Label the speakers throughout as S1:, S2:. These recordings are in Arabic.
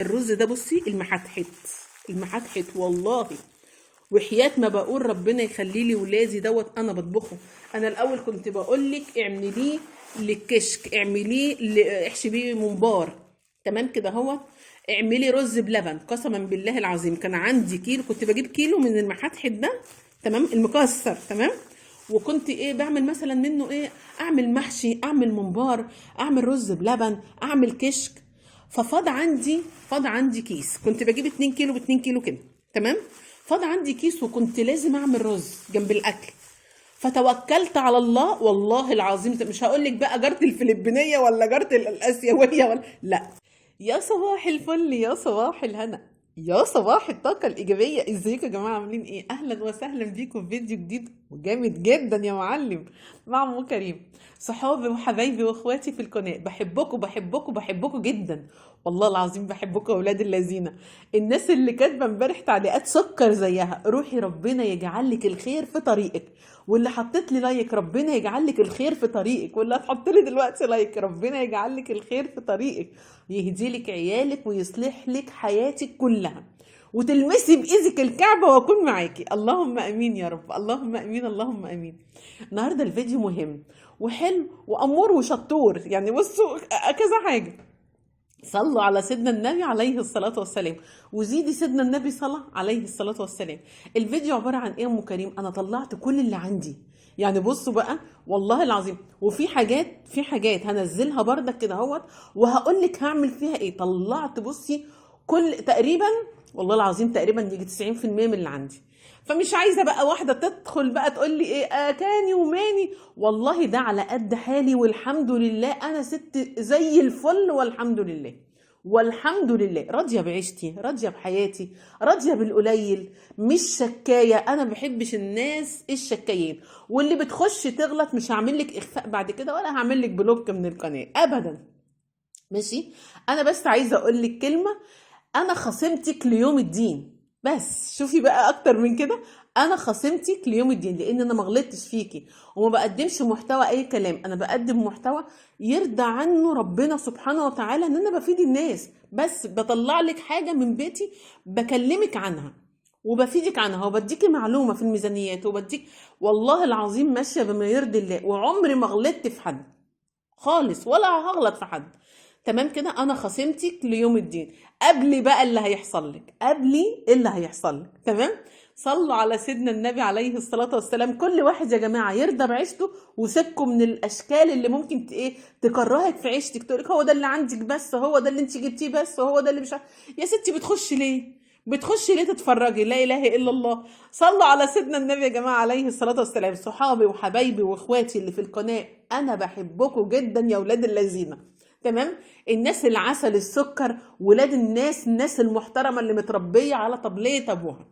S1: الرز ده بصي المحتحت والله، وحياة ما بقول ربنا يخلي لي ولادي دوت انا بطبخه. انا الاول كنت بقول لك اعمليه للكشك، احشي بيه ممبار، تمام كده هو، اعملي رز بلبن. قسما بالله العظيم كان عندي كيلو، كنت بجيب كيلو من المحتحت ده، تمام، المكسر، تمام، وكنت ايه بعمل مثلا منه ايه، اعمل محشي، اعمل ممبار، اعمل رز بلبن، اعمل كشك. ففاض عندي كيس، كنت بجيب 2 كيلو ب 2 كيلو كده، تمام. فاض عندي كيس وكنت لازم اعمل رز جنب الاكل. فتوكلت على الله والله العظيم، مش هقول لك بقى جارتي الفلبينيه ولا جارتي الاسيويه ولا لا. يا صباح الفل، يا صباح الهنا، يا صباح الطاقة الإيجابية. ازيكم يا جماعة، عاملين ايه؟ أهلا وسهلا بيكم في فيديو جديد وجامد جدا يا معلم مع أم كريم. صحابي وحبايبي واخواتي في القناة، بحبكم بحبكم بحبكم جدا، والله العظيم بحبكم يا ولاد اللذينة. الناس اللي كاتبة امبارح تعليقات سكر زيها، روحي ربنا يجعل لك الخير في طريقك. واللي حطيت لي لايك ربنا يجعل لك الخير في طريقك، واللي هتحط لي دلوقتي لايك ربنا يجعل لك الخير في طريقك، يهدي لك عيالك ويصلح لك حياتك كلها، وتلمسي بايدك الكعبه واكون معاكي. اللهم امين يا رب، اللهم امين، اللهم امين. النهارده الفيديو مهم وحلو وامور وشطور، يعني بصوا كذا حاجه. صلوا على سيدنا النبي عليه الصلاة والسلام، وزيدي سيدنا النبي صلى عليه الصلاة والسلام. الفيديو عبارة عن ايه يا ام كريم؟ انا طلعت كل اللي عندي، يعني بصوا بقى والله العظيم، وفي حاجات هنزلها بردك كده اهوت، وهقول لك هعمل فيها ايه. طلعت بصي كل تقريبا، والله العظيم تقريبا يجي 90% من اللي عندي. فمش عايزه بقى واحده تدخل بقى تقول لي ايه كاني وماني، والله ده على قد حالي والحمد لله. انا ست زي الفل والحمد لله، والحمد لله راضيه بعيشتي، راضيه بحياتي، راضيه بالقليل، مش شكايه. انا ما بحبش الناس الشكايين، واللي بتخش تغلط مش هعمل لك اخفاء بعد كده، ولا هعمل لك بلوك من القناه ابدا، ماشي. انا بس عايزه اقول لك كلمه، انا خصمتك ليوم الدين، بس شوفي بقى اكتر من كده، انا خصمتك ليوم الدين، لان انا ما غلطتش فيكي وما بقدمش محتوى اي كلام. انا بقدم محتوى يرضى عنه ربنا سبحانه وتعالى، ان انا بفيد الناس، بس بطلع لك حاجه من بيتي بكلمك عنها وبفيدك عنها وبديكي معلومه في الميزانيات وبديك، والله العظيم ماشيه بما يرضي الله، وعمري ما غلطت في حد خالص ولا هغلط في حد، تمام كده. انا خصمتك ليوم الدين، قبلي بقى اللي هيحصل لك، قبلي اللي هيحصل لك، تمام. صلوا على سيدنا النبي عليه الصلاة والسلام. كل واحد يا جماعة يرضى بعيشته، وسيبكم من الاشكال اللي ممكن تكرهك في عيشتك، تقولك هو ده اللي عندك بس، هو ده اللي انت جبتيه بس، هو ده اللي مش يا ستي بتخشي ليه تتفرجي؟ لا اله الا الله. صلوا على سيدنا النبي يا جماعه عليه الصلاه والسلام. صحابي وحبايبي واخواتي اللي في القناه، انا بحبكم جدا يا ولاد اللذينه، تمام. الناس العسل السكر، ولاد الناس المحترمه اللي متربيه على طبليه ابوها،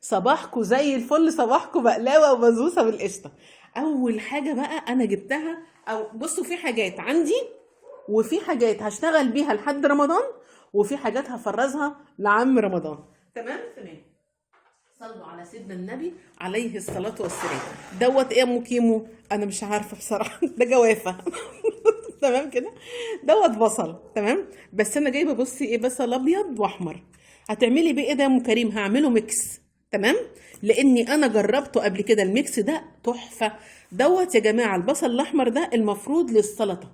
S1: صباحكم زي الفل، صباحكم بقلاوه وبسبوسه بالقشطه. اول حاجه بقى انا جبتها، او بصوا في حاجات عندي وفي حاجات هشتغل بيها لحد رمضان، وفي حاجات هفرزها لعم رمضان، تمام. صلوا على سيدنا النبي عليه الصلاة والسلام. دوت ايه يا ام كيمو؟ انا مش عارفة بصراحة ده جوافة تمام كده. دوت بصل، تمام، بس انا جايبه بصي ايه، بصل ابيض واحمر. هتعملي بيه ايه ده يا ام كريم؟ هعمله ميكس، تمام، لاني انا جربته قبل كده، الميكس ده تحفة. دوت يا جماعة البصل الاحمر ده المفروض للسلطة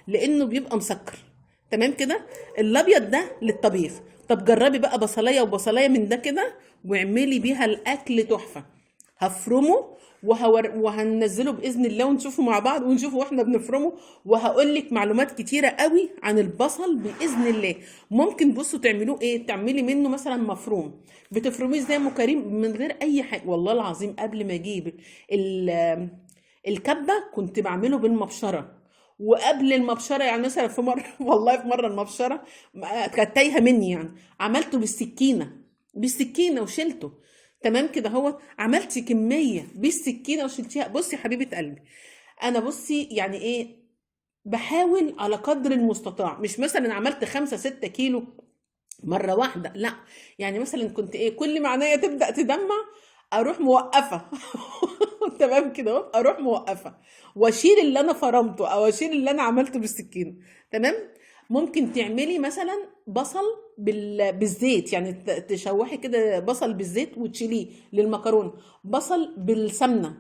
S1: لانه بيبقى مسكر، تمام كده. الابيض ده للطبيخ. طب جربي بقى بصلايه وبصلايه من ده كده، واعملي بيها الاكل تحفه. هفرمه وهننزله باذن الله، ونشوفه مع بعض ونشوفه واحنا بنفرمه، وهقول لك معلومات كتيره قوي عن البصل باذن الله. ممكن بصوا تعملوه ايه، تعملي منه مثلا مفروم، بتفرميه زي ام كريم من غير اي حاجه. والله العظيم قبل ما اجيب الكبه كنت بعمله بالمبشره، وقبل المبشره يعني مثلا في مره والله في مره المبشره كانت تايهه مني، يعني عملته بالسكينه وشلته، تمام كده. هو عملت كميه بالسكينه وشلتيها. بصي حبيبه قلبي، انا بصي يعني ايه، بحاول على قدر المستطاع، مش مثلا عملت 5-6 كيلو مرة واحدة، لا. يعني مثلا كنت ايه، كل ما عينيا تبدأ تدمع اروح موقفة تمام كده اهو، اروح موقفة واشيل اللي انا فرمته او اشيل اللي انا عملته بالسكينة، تمام. ممكن تعملي مثلا بصل بالزيت، يعني تشوحي كده بصل بالزيت وتشيليه للمكرونه، بصل بالسمنه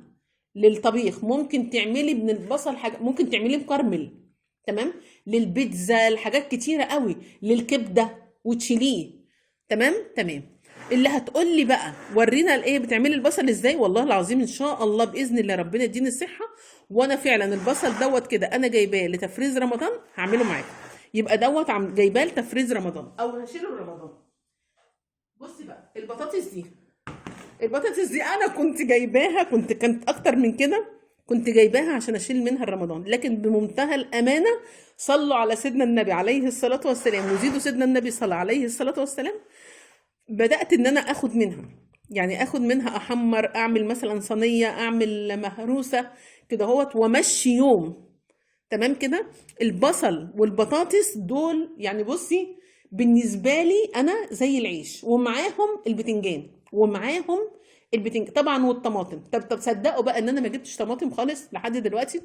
S1: للطبيخ، ممكن تعملي من البصل حاجه، ممكن تعمليه مكرمل، تمام، للبيتزا، لحاجات كتيره قوي، للكبده وتشيليه. تمام تمام. اللي هتقول لي بقى ورينا الايه بتعملي البصل ازاي، والله العظيم ان شاء الله باذن الله ربنا يديني الصحه، وانا فعلا البصل دوت كده انا جايباه لتفريز رمضان هعمله معاكم، يبقى دوت جايباه لتفريز رمضان او هشيله لرمضان. بصي بقى البطاطس دي انا كنت جايباها، كانت اكتر من كده، كنت جايباها عشان اشيل منها رمضان، لكن بمنتهى الامانه صلوا على سيدنا النبي عليه الصلاه والسلام وزيدوا سيدنا النبي صلى عليه الصلاه والسلام، بدات ان انا اخد منها، يعني اخد منها احمر، اعمل مثلا صينيه، اعمل مهروسه كده اهوت وامشي يوم. تمام كده. البصل والبطاطس دول يعني بصي بالنسبه لي انا زي العيش، ومعاهم البتنجان، طبعا والطماطم. طب صدقوا بقى ان انا ما جبتش طماطم خالص لحد دلوقتي.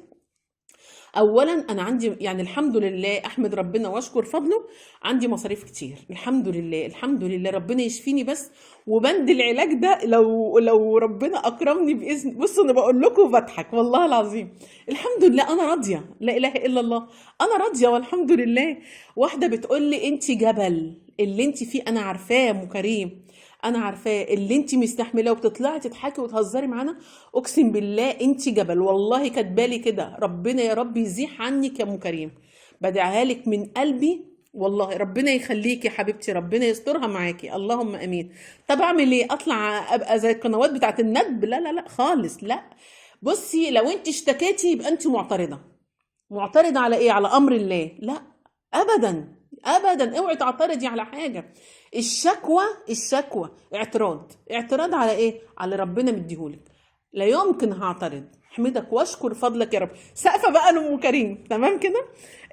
S1: اولا انا عندي يعني الحمد لله احمد ربنا واشكر فضله، عندي مصاريف كتير الحمد لله، الحمد لله ربنا يشفيني بس، وبند العلاج ده لو ربنا اكرمني باذن، بصوا انا بقول لكم بضحك والله العظيم، الحمد لله انا راضيه، لا اله الا الله، انا راضيه والحمد لله. واحده بتقول لي انت جبل، اللي انت فيه انا عارفاه يا ام كريم، انا عارفاه اللي انت مستحملاه، وبتطلعي تضحكي وتهزري معانا، اقسم بالله انت جبل، والله كاتبالي كده، ربنا يا رب يزيح عنك يا ام كريم، بدعيها لك من قلبي والله، ربنا يخليكي يا حبيبتي، ربنا يسترها معاكي، اللهم امين. طب اعمل ايه؟ اطلع ابقى زي القنوات بتاعت الندب؟ لا لا لا خالص لا. بصي لو انت اشتكيتي يبقى انت معترضه، معترضة على ايه؟ على امر الله؟ لا ابدا، ابدا اوعي تعترضي على حاجة. الشكوى اعتراض على ايه؟ على ربنا مديهولك، لا يمكن هعترض، احمدك واشكر فضلك يا رب. سقفه بقى لام كريم، تمام كده.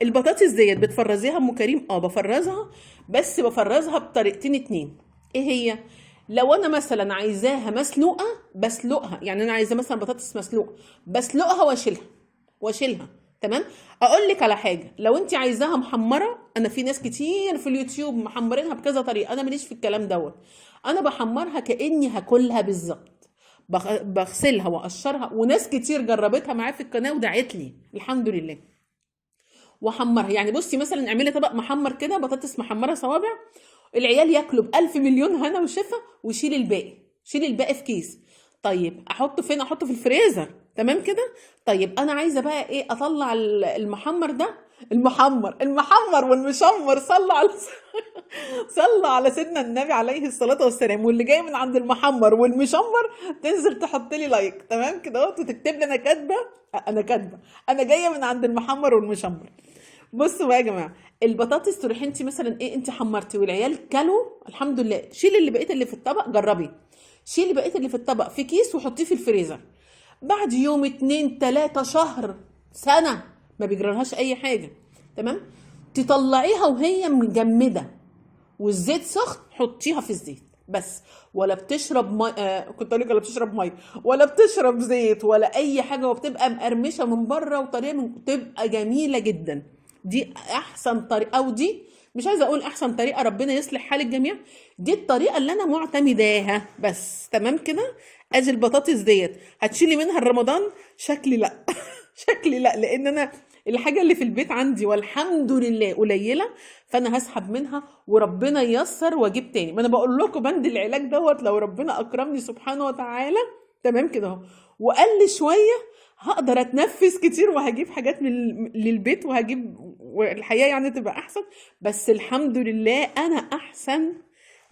S1: البطاطس ديت بتفرزيها ام كريم؟ اه بفرزها، بس بفرزها بطريقتين اتنين. ايه هي؟ لو انا مثلا عايزاها مسلوقه بسلقها، يعني انا عايزه مثلا بطاطس مسلوقه بسلقها واشيلها. تمام. اقول لك على حاجه، لو انت عايزاها محمره، انا في ناس كتير في اليوتيوب محمرينها بكذا طريقه، انا ماليش في الكلام دوت، انا بحمرها كاني هاكلها بالظبط، بغسلها واقشرها، وناس كتير جربتها معايا في القناه ودعت لي الحمد لله، واحمرها. يعني بصي مثلا اعملي طبق محمر كده، بطاطس محمره صوابع، العيال ياكلوا بألف مليون هنا وشفا، وشيلي الباقي، شيلي الباقي في كيس. طيب احطه فين؟ احطه في الفريزر، تمام كده. طيب انا عايزه بقى ايه؟ اطلع المحمر ده، المحمر والمشمر، صلى على سيدنا النبي عليه الصلاه والسلام، واللي جاي من عند المحمر والمشمر تنزل تحط لي لايك، تمام كده، وتكتب لي انا كاتبه انا جايه من عند المحمر والمشمر. بصوا بقى يا جماعه، البطاطس تروحي انت مثلا ايه، انت حمرتي والعيال كلوا الحمد لله، شيلي اللي بقيت اللي في الطبق، جربي شيلي بقيت اللي في الطبق في كيس وحطيه في الفريزر، بعد يوم 2 3 شهر سنه ما بيجرالهاش اي حاجه، تمام. تطلعيها وهي مجمده والزيت سخن، حطيها في الزيت بس، ولا بتشرب مي، كنت اقول لك ولا بتشرب مي، ولا بتشرب زيت ولا اي حاجه، وبتبقى مقرمشه من بره، وطريقه بتبقى جميله جدا. دي احسن طريقه، او دي مش عايزه اقول احسن طريقه، ربنا يصلح حال الجميع، دي الطريقه اللي انا معتمداها بس، تمام كده. ادي البطاطس ديت هتشيلي منها رمضان؟ شكلي لا شكلي لا، لان انا الحاجه اللي في البيت عندي والحمد لله قليله، فانا هسحب منها وربنا ييسر واجيب تاني. ما انا بقول لكم بند العلاج دوت، لو ربنا اكرمني سبحانه وتعالى، تمام كده اهو، وقال شويه هقدر اتنفس كتير، وهجيب حاجات للبيت، والحياه يعني تبقى احسن. بس الحمد لله انا احسن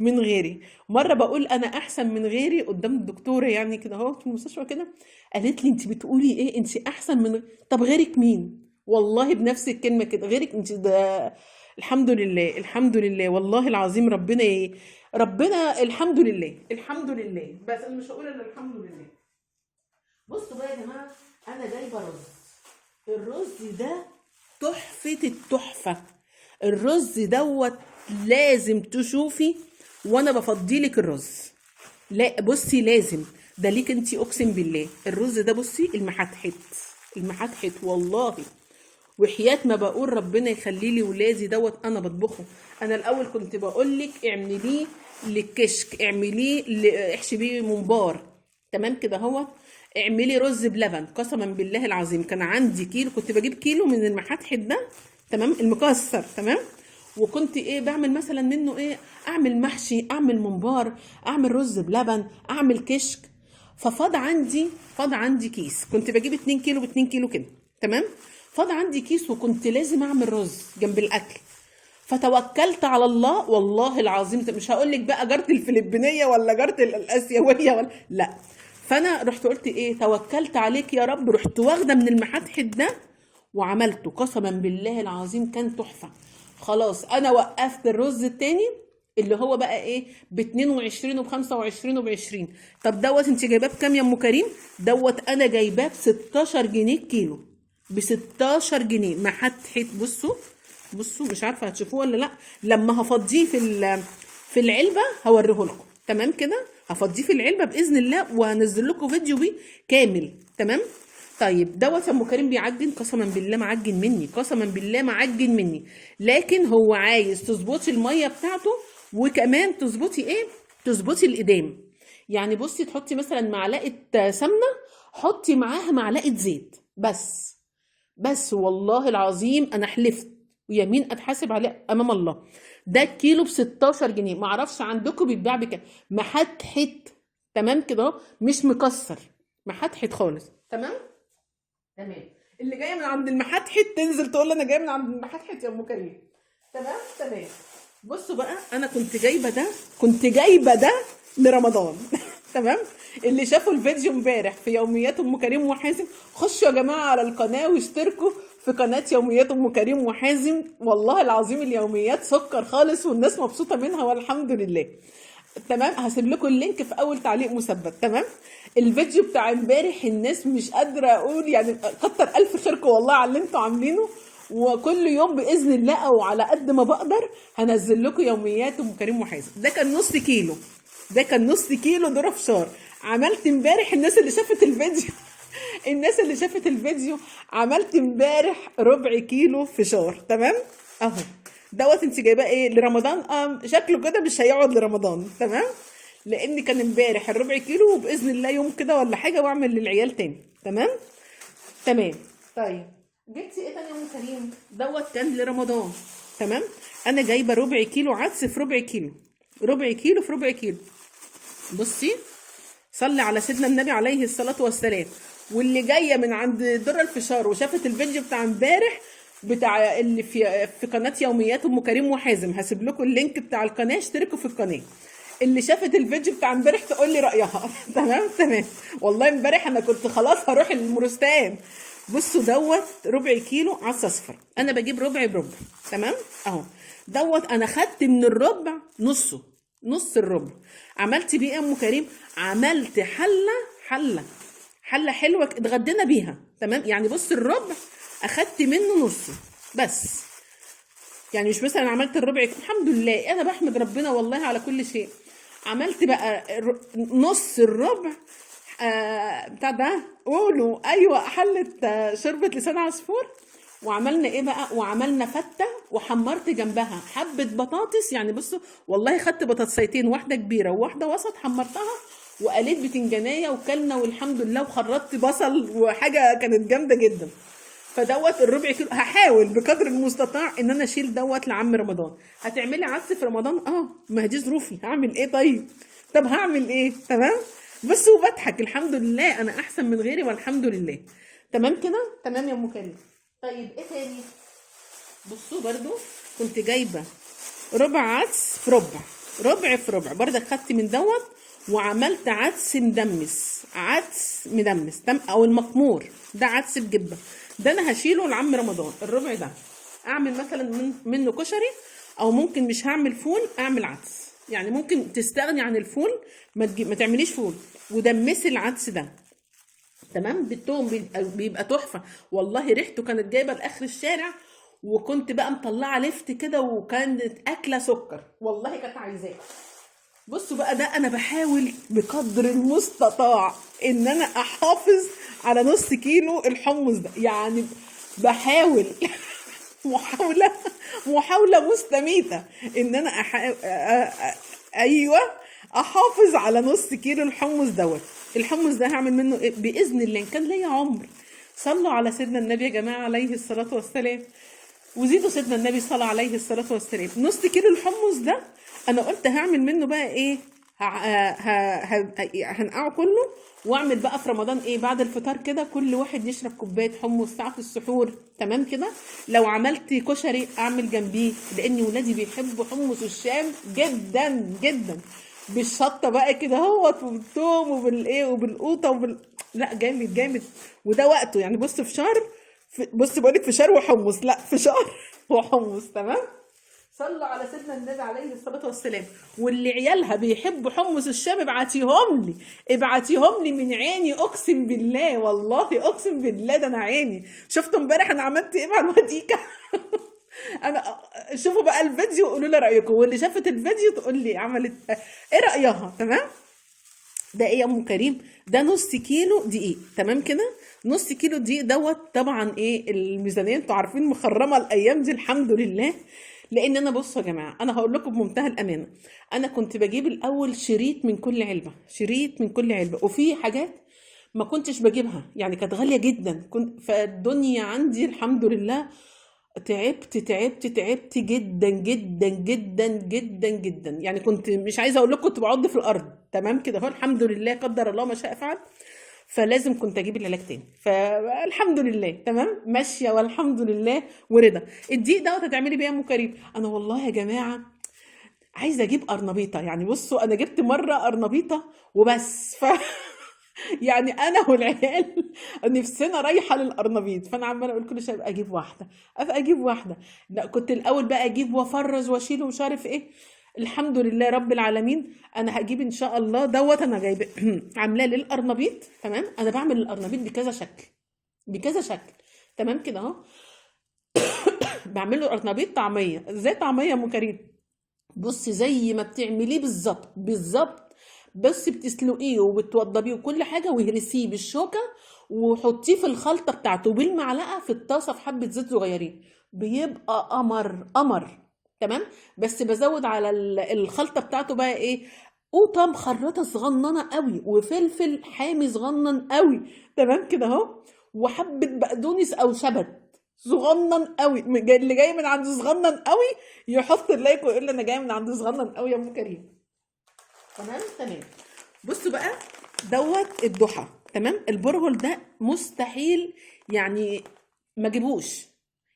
S1: من غيري. مره بقول انا احسن من غيري قدام الدكتوره يعني كده اهو في المستشفى كده، قالت لي انت بتقولي ايه؟ انت احسن من طب غيرك مين؟ والله بنفس الكلمه كده، غيرك انت ده. الحمد لله الحمد لله والله العظيم، ربنا الحمد لله الحمد لله، بس انا مش هقول الا الحمد لله. بصوا بقى يا جماعه، انا جايبه الرز ده تحفه التحفه، الرز دوت لازم تشوفي، وانا بفضيلك الرز، لا بصي لازم ده ليك انتي، اقسم بالله الرز ده بصي المحتحت والله، وحياة ما بقول ربنا يخلي لي ولادي دوت انا بطبخه. انا الاول كنت بقول لك اعمليه للكشك، اعمليه احشي بيه ممبار، تمام كده اهوت. اعملي رز بلبن. قسما بالله العظيم كان عندي كيلو، كنت بجيب كيلو من المحاتحت ده، تمام، المكسر، تمام. وكنت ايه بعمل مثلا منه ايه، اعمل محشي، اعمل ممبار، اعمل رز بلبن، اعمل كشك. فاض عندي كيس، كنت بجيب 2 كيلو ب 2 كيلو كده، تمام. فاض عندي كيس وكنت لازم اعمل رز جنب الاكل. فتوكلت على الله والله العظيم، مش هقول لك بقى جارتي الفلبينيه ولا جارتي الاسيويه ولا لا. فانا رحت قلت ايه، توكلت عليك يا رب، رحت واخده من المحاتحت ده وعملته. قسما بالله العظيم كان تحفه. خلاص انا وقفت الرز التاني اللي هو بقى ايه ب 22 وب 25 وب 20. طب دوت انت جايباه بكام يا ام كريم؟ دوت انا جايباه ب 16 جنيه كيلو، ب 16 جنيه. محاتحت. بصوا مش عارفه هتشوفوه ولا لا. لما هفضيه في العلبه هوريه لكم، تمام كده. هفضيه في العلبه باذن الله وهنزل لكم فيديو بيه كامل، تمام. طيب دوت يا ام كريم بيعجن، قسما بالله معجن مني، قسما بالله معجن مني. لكن هو عايز تظبطي الميه بتاعته، وكمان تظبطي ايه، تظبطي الادام. يعني بصي تحطي مثلا معلقه سمنه، حطي معاها معلقه زيت بس والله العظيم انا حلفت ويمين اتحاسب عليه امام الله. ده الكيلو ب 16 جنيه. معرفش عندكم بيتباع بكام. محتحت، تمام كده اهو، مش مكسر، محتحت خالص، تمام. اللي جايه من عند المحتحت تنزل تقول انا جايه من عند المحتحت يا ام كريم، تمام. بصوا بقى، انا كنت جايبه ده لرمضان تمام. اللي شافوا الفيديو امبارح في يوميات ام كريم وحازم، خشوا يا جماعه على القناه واشتركوا في قناه يوميات ام كريم وحازم. والله العظيم اليوميات سكر خالص والناس مبسوطه منها والحمد لله، تمام. هسيب لكم اللينك في اول تعليق مثبت، تمام. الفيديو بتاع امبارح الناس مش قادره اقول يعني، كتر الف خيركم والله على اللي انتوا عاملينه. وكل يوم باذن الله او على قد ما بقدر هنزل لكم يوميات ام كريم وحازم. ده كان نص كيلو ذره فشار. عملت امبارح الناس اللي شافت الفيديو عملت امبارح ربع كيلو فشار، تمام اهو. دوت انت جايباه ايه لرمضان؟ شكله كده مش هيقعد لرمضان، تمام. لان كان امبارح الربع كيلو، وباذن الله يوم كده ولا حاجه واعمل للعيال تاني، تمام. طيب جبتي ايه تاني يا ام كريم؟ دوت كان لرمضان، تمام. انا جايبه ربع كيلو عدس في ربع كيلو. بصي صلي على سيدنا النبي عليه الصلاه والسلام. واللي جايه من عند در الفشار وشافت الفيديو بتاع امبارح بتاع اللي في قناه يوميات ام كريم وحازم، هسيب لكم اللينك بتاع القناه، اشتركوا في القناه. اللي شافت الفيديو بتاع امبارح تقول لي رايها تمام. والله امبارح انا كنت خلاص هروح المورستان. بصوا دوت ربع كيلو عدس اصفر. انا بجيب ربع بربع، تمام اهو. دوت انا خدت من الربع نص الربع. عملت بيه ايه يا ام كريم؟ عملت حله حلوه اتغدينا بيها، تمام. يعني بص الربع اخدت منه نصه بس. يعني مش مثلا عملت الربع، الحمد لله انا بحمد ربنا والله على كل شيء. عملت بقى نص الربع بتاع ده، قولوا ايوه، حله شوربه لسان عصفور. وعملنا ايه بقى؟ وعملنا فته وحمرت جنبها حبه بطاطس. يعني بصوا والله خدت بطاطسيتين، واحده كبيره وواحده وسط، حمرتها وقليت بتنجانيه وكلنا والحمد لله، وخرطت بصل وحاجه كانت جامده جدا. فدوت الربع كيلو هحاول بقدر المستطاع ان انا اشيل دوت لعم رمضان. هتعملي عدس في رمضان؟ ما هي دي ظروفي، هعمل ايه طيب؟ طب هعمل ايه؟ تمام. بس وبضحك الحمد لله، انا احسن من غيري والحمد لله، تمام كده، تمام يا ام كريم. طيب ايه تاني؟ بصوا برضو كنت جايبه ربع عدس في ربع برضك خدت من دوت وعملت عدس مدمس او المقمور. ده عدس بجبه، ده انا هشيله لعم رمضان. الربع ده اعمل مثلا منه كشري، او ممكن مش هعمل فول اعمل عدس. يعني ممكن تستغني عن الفول، ما تعمليش فول ودمسي العدس ده، تمام. بالثوم بيبقى تحفه والله. ريحته كانت جايبه لاخر الشارع، وكنت بقى مطلعه لفت كده، وكانت اكله سكر والله كانت عايزاه. بصوا بقى، ده انا بحاول بقدر المستطاع ان انا احافظ على نص كيلو الحمص ده. يعني بحاول محاولة محاولة مستميتة ان انا ايوه احافظ على نص كيلو الحمص دوت. الحمص ده هعمل منه ايه باذن الله ان كان ليا عمر. صلوا على سيدنا النبي يا جماعة عليه الصلاة والسلام، وزيدوا سيدنا النبي صلى عليه الصلاة والسلام. نص كيلو الحمص ده انا قلت هعمل منه بقى ايه، هنقعه كله، واعمل بقى في رمضان ايه بعد الفطار كده كل واحد يشرب كوبايه حمص ساعه السحور. تمام كده. لو عملت كشري اعمل جنبيه، لان ولادي بيحبوا حمص الشام جدا جدا، بالشطه بقى كده هوت وبالثوم وبالايه وبالقوطه لا جامد جامد. وده وقته يعني. بص فشار، بص بقولك فشار وحمص، لا فشار وحمص. تمام. صلوا على سيدنا النبي عليه الصلاة والسلام. واللي عيالها بيحبوا حمص الشام ابعتيهم لي، ابعتيهم لي من عيني، اقسم بالله والله اقسم بالله ده انا عيني. شفتوا امبارح انا عملت ايه مع الوديكة؟ انا شوفوا بقى الفيديو وقولوا لي رايكم، واللي شافت الفيديو تقول لي عملت ايه رايها. تمام. ده ايه يا ام كريم؟ ده نص كيلو دقيق. تمام كده. نص كيلو دقيق دوت. طبعا ايه الميزانيه انتوا عارفين مخرمه الايام دي الحمد لله. لان انا بصوا يا جماعه انا هقول لكم بمنتهى الامانه، انا كنت بجيب الاول شريط من كل علبه، شريط من كل علبه، وفي حاجات ما كنتش بجيبها يعني كانت غاليه جدا. فالدنيا عندي الحمد لله تعبت جدا جدا جدا جدا جدا. يعني كنت مش عايزه اقول لكم كنت بعض في الارض. تمام كده اهو. الحمد لله قدر الله ما شاء فعل. فلازم كنت اجيب العلاج تاني. فالحمد لله تمام ماشيه والحمد لله ورضا. الدقيق دوت هتعملي بيه يا ام كريم؟ انا والله يا جماعه عايزه اجيب قرنبيطه. يعني بصوا انا جبت مره قرنبيطه وبس يعني انا والعيال نفسنا رايحه للقرنبيط. فانا عماله اقول كل شويه ابقى اجيب واحده، ابقى اجيب واحده. لا كنت الاول بقى اجيب وافرز واشيل ومش عارف ايه. الحمد لله رب العالمين انا هجيب ان شاء الله دوت. انا جايبه عاملاه للقرنبيط. تمام. انا بعمل القرنبيط بكذا شكل، بكذا شكل. تمام كده اهو. بعمل له قرنبيط طعميه. ازاي طعميه يا ام كريم؟ بصي زي ما بتعمليه بالظبط بالظبط، بس بتسلقيه وبتوضبيه وكل حاجه، وهرسيه بالشوكه وحطيه في الخلطه بتاعته بالمعلقه في الطاسه في حبه زيت صغيرين، بيبقى قمر قمر. تمام. بس بزود على الخلطه بتاعته بقى ايه، قوطه مخرطه صغننه قوي، وفلفل حامي صغنن قوي. تمام كده اهو. وحبه بقدونس او شبت صغنن قوي. اللي جاي من عند صغنن قوي يحط اللايك ويقول لي انا جاي من عند صغنن قوي يا ام كريم. تمام تمام. بصوا بقى دوت الضحى. تمام. البرغل ده مستحيل يعني ما جيبوش.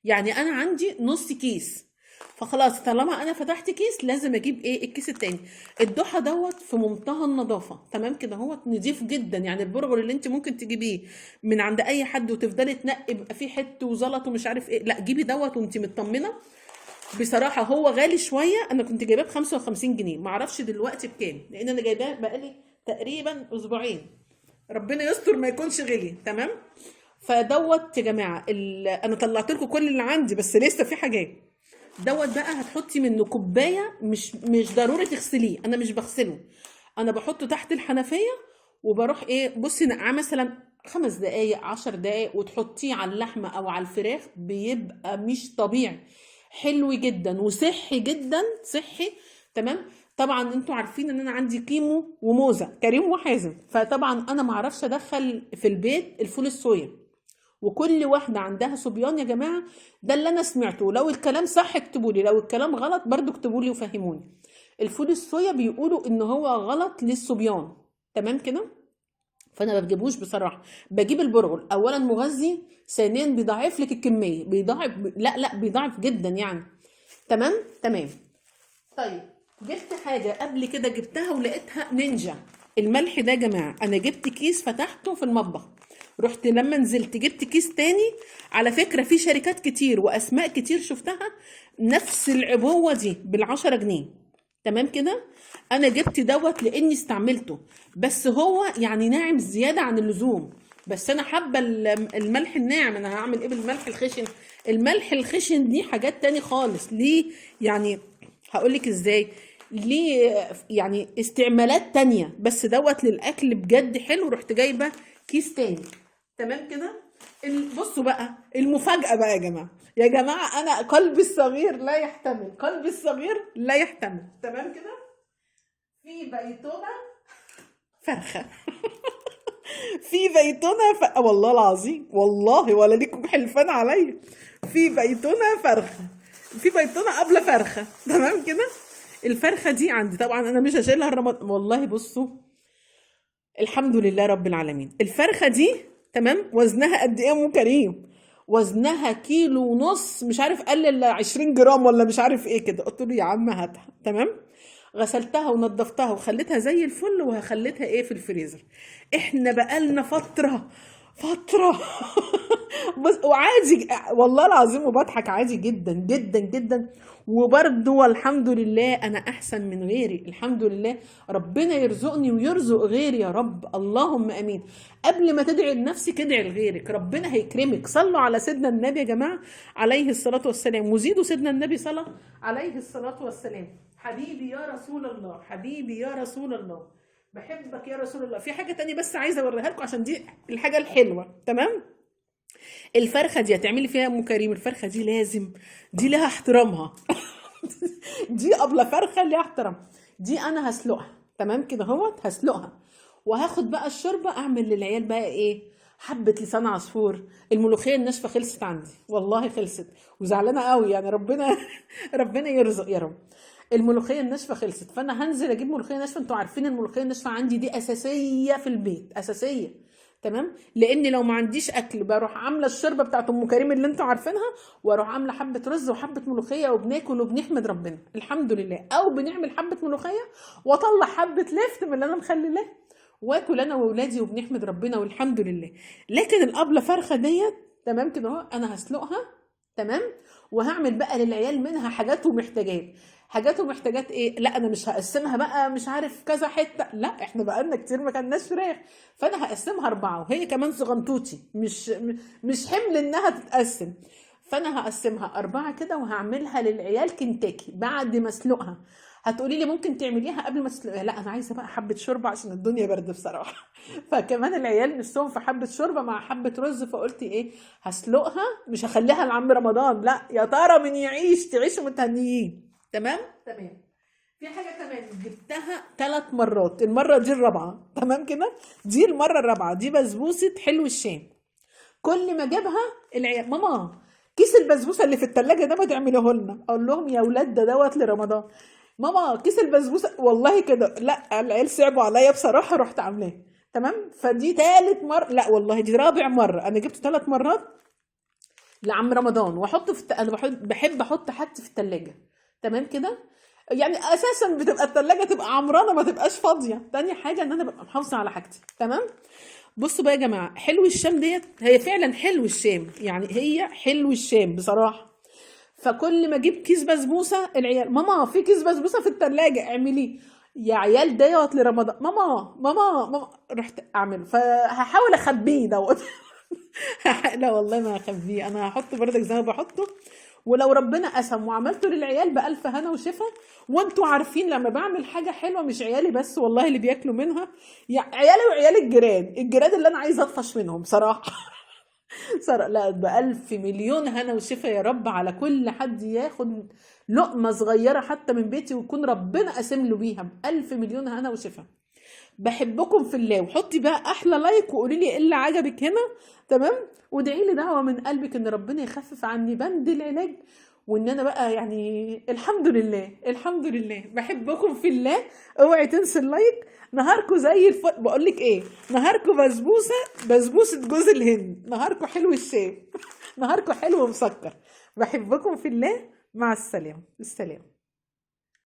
S1: يعني انا عندي نص كيس، فخلاص طالما انا فتحت كيس لازم اجيب ايه الكيس التاني. الضحى دوت في منتهى النظافه. تمام كده هو نضيف جدا. يعني البرغل اللي انت ممكن تجيبيه من عند اي حد وتفضلي تنقي يبقى فيه حته وزلط ومش عارف ايه، لا جيبي دوت وانت مطمنه. بصراحه هو غالي شويه. انا كنت جايباه ب 55 جنيه، معرفش دلوقتي بكام لان انا جايباه بقالي تقريبا اسبوعين. ربنا يستر ما يكونش غلي. تمام. فدوت يا جماعه انا طلعت لكم كل اللي عندي بس لسه في حاجات. دوت بقى هتحطي منه كوبايه، مش ضروري تغسليه، انا مش بغسله، انا بحطه تحت الحنفيه وبروح ايه بصي نقعاه مثلا 5 دقايق 10 دقايق وتحطيه على اللحمه او على الفراخ، بيبقى مش طبيعي حلو جدا وصحي جدا صحي. تمام. طبعا انتوا عارفين ان انا عندي كيمو وموزه كريم وحازم، فطبعا انا ما اعرفش ادخل في البيت الفول الصويا، وكل واحده عندها صبيان يا جماعه. ده اللي انا سمعته. لو الكلام صح اكتبوا لي، لو الكلام غلط برضو اكتبوا لي وفهموني. الفول الصويا بيقولوا ان هو غلط للصبيان. تمام كده. فانا ما بجيبوش بصراحه. بجيب البرغل، اولا مغذي، ثانيا بيضاعف لك الكميه، بيضاعف لا بيضاعف جدا يعني. تمام تمام. طيب جبت حاجه قبل كده جبتها ولقيتها نينجا. الملح ده يا جماعه انا جبت كيس فتحته في المطبخ، رحت لما نزلت جبت كيس تاني. على فكره في شركات كتير واسماء كتير شفتها نفس العبوه دي ب10 جنيه. تمام كده. انا جبت دوت لاني استعملته، بس هو يعني ناعم زياده عن اللزوم. بس انا حابه الملح الناعم. انا هعمل ايه بالملح الخشن؟ الملح الخشن دي حاجات تاني خالص. ليه يعني؟ هقولك ازاي. ليه يعني استعمالات تانية، بس دوت للاكل بجد حلو. رحت جايبه كيس تاني. تمام كده. بصوا بقى المفاجأة بقى يا جماعة، يا جماعة أنا قلبي الصغير لا يحتمل، قلبي الصغير لا يحتمل. تمام كده. في بيتنا فرخة. في بيتنا والله العظيم والله ولا ليكم حلفان عليا، في بيتنا فرخة، في بيتنا قبل فرخة. تمام كده. الفرخة دي عندي طبعا أنا مش هشيلها رمضان والله. بصوا الحمد لله رب العالمين. الفرخة دي تمام وزنها قد ايه يا ام كريم؟ وزنها كيلو ونص، مش عارف قلل 20 جرام ولا مش عارف ايه كده. قلت له يا عم هاتها. تمام. غسلتها ونضفتها وخليتها زي الفل، وهخليتها ايه في الفريزر. احنا بقالنا فترة بس وعادي والله العظيم، وبضحك عادي جدا جدا جدا. وبرضه والحمد لله انا احسن من غيري، الحمد لله. ربنا يرزقني ويرزق غيري يا رب، اللهم امين. قبل ما تدعي لنفسك ادعي لغيرك، ربنا هيكرمك. صلوا على سيدنا النبي يا جماعه عليه الصلاه والسلام، وزيدوا سيدنا النبي صلى عليه الصلاه والسلام. حبيبي يا رسول الله، حبيبي يا رسول الله، بحبك يا رسول الله. في حاجه تانية بس عايزه اوريها لكم عشان دي الحاجه الحلوه. تمام. الفرخه دي هتعملي فيها ام كريم، الفرخه دي لازم، دي لها احترامها. دي قبل فرخه ليها احترام. دي انا هسلقها. تمام كده اهوت، هسلقها وهاخد بقى الشوربه. اعمل للعيال بقى ايه؟ حبه لسان عصفور. الملوخيه الناشفه خلصت عندي والله، خلصت وزعلانه قوي يعني. ربنا يرزق يا رب. الملوخيه الناشفه خلصت، فانا هنزل اجيب ملوخيه ناشفه. انتوا عارفين الملوخيه الناشفه عندي دي اساسيه في البيت، اساسيه. تمام. لان لو ما عنديش اكل بروح عامله الشوربه بتاعت ام كريم اللي انتوا عارفينها، واروح عامله حبه رز وحبه ملوخيه، وبناكل وبنحمد ربنا الحمد لله. او بنعمل حبه ملوخيه واطلع حبه لفت من اللي انا مخليه، واكل انا واولادي وبنحمد ربنا والحمد لله. لكن الابله فرخه ديت تمام كده اهو، انا هسلقها. تمام. وهعمل بقى للعيال منها حاجات ومحتاجات. حاجات ومحتاجات ايه؟ لا انا مش هقسمها بقى مش عارف كذا حته، لا احنا بقالنا كتير ما كناش فراخ، فانا هقسمها 4 وهي كمان صغنطوطي، مش حمل انها تتقسم. فانا هقسمها 4 كده، وهعملها للعيال كنتاكي بعد ما اسلقها. هتقولي لي ممكن تعمليها قبل ما تسلقيها، لا انا عايزه بقى حبه شوربه عشان الدنيا برد بصراحه. فكمان العيال نفسهم في حبه شوربه مع حبه رز، فقلت ايه، هسلقها مش هخليها لعم رمضان، لا يا ترى من يعيش تعيشوا متهنيين. تمام. تمام. في حاجه كمان جبتها 3 مرات، المره دي الرابعه. تمام كده. دي المره الرابعه. دي بسبوسه حلو الشام. كل ما اجيبها العيال، ماما كيس البسبوسه اللي في التلاجة ده ما تعمليه لنا. اقول لهم يا اولاد ده دوت لرمضان. ماما كيس البسبوسه، والله كده لا العيال صعبوا عليا بصراحه، رحت عاملاه. تمام. فدي 3 مرة، لا والله دي رابع مره. انا جبت 3 مرات لعم رمضان، واحطه انا بحب احط حاجتي في التلاجة. تمام كده. يعني اساسا بتبقى التلاجة تبقى عمرانه ما تبقاش فاضيه. تاني حاجه ان انا ببقى محافظه على حاجتي. تمام. بصوا بقى يا جماعه، حلو الشام ديت هي فعلا حلو الشام، يعني هي حلو الشام بصراحه. فكل ما اجيب كيس بسبوسه العيال، ماما في كيس بسبوسه في التلاجة اعمليه يا عيال دوت لرمضان. ماما رحت اعمله. فهحاول اخبيه دوت. لا والله ما هخبيه، انا هحطه بردك زي ما بحطه. ولو ربنا قسم وعملته للعيال بألف هنا وشفا. وانتوا عارفين لما بعمل حاجة حلوة مش عيالي بس والله اللي بياكلوا منها، يعني عيالي وعيال الجيران اللي انا عايزة اطفش منهم صراحة. صراحة لا، بألف مليون هنا وشفا يا رب على كل حد ياخد لقمة صغيرة حتى من بيتي، ويكون ربنا قاسم له بيها بألف مليون هنا وشفا. بحبكم في الله. وحطي بقى احلى لايك وقولي لي ايه اللي عجبك هنا. تمام. وادعي لي دعوه من قلبك ان ربنا يخفف عني بند العلاج، وان انا بقى يعني الحمد لله الحمد لله. بحبكم في الله. اوعي تنسوا اللايك. نهاركم زي الفل. بقول لك ايه، نهاركم بسبوسه جوز الهند. نهاركم حلو الشاي. نهاركم حلو ومسكر. بحبكم في الله. مع السلامه. السلام.